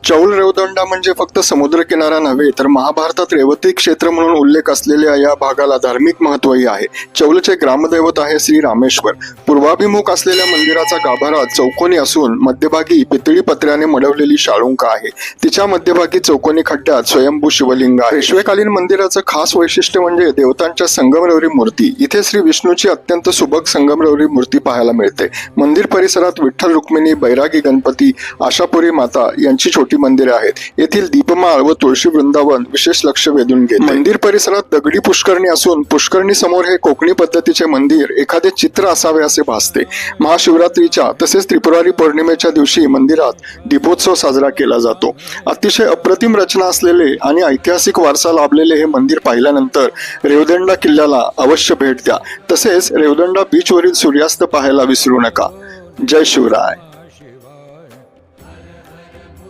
चौल रेवदंडा म्हणजे फक्त समुद्रकिनारा नव्हे तर महाभारतात रेवती क्षेत्र म्हणून उल्लेख असलेल्या या भागाला धार्मिक महत्वही आहे. चौलचे ग्रामदैवत आहे श्री रामेश्वर. पूर्वाभिमुख असलेल्या मंदिराचा गाभारा चौकोनी असून मध्यभागी पितळी पत्र्याने मडवलेली शाळुंका आहे. तिच्या मध्यभागी चौकोनी खड्ड्यात स्वयंभू शिवलिंग आहे. पेशवेकालीन मंदिराचं खास वैशिष्ट्य म्हणजे देवतांच्या संगमरवरी मूर्ती. इथे श्री विष्णूची अत्यंत सुबक संगमरवरी मूर्ती पाहायला मिळते. मंदिर परिसरात विठ्ठल रुक्मिणी, बैरागी गणपती, आशापुरी माता यांची छोटी मंदिरे आहेत. येथील दीपमाळ व तुळशी वृंदावन विशेष लक्ष वेधून घेते. मंदिर परिसरात दगडी पुष्करणी असून पुष्करणी समोर हे कोकणी पद्धतीचे मंदिर एखादे चित्र असावे असे भासते. महाशिवरात्रीच्या तसेच त्रिपुरारी पौर्णिमेच्या दिवशी मंदिरात दीपोत्सव साजरा केला जातो. अतिशय अप्रतिम रचना असलेले आणि ऐतिहासिक वारसा लाभलेले हे मंदिर पाहिल्यानंतर रेवदंडा किल्ल्याला अवश्य भेट द्या. तसेच रेवदंडा बीचवरील सूर्यास्त पाहायला विसरू नका. जय शिवराय.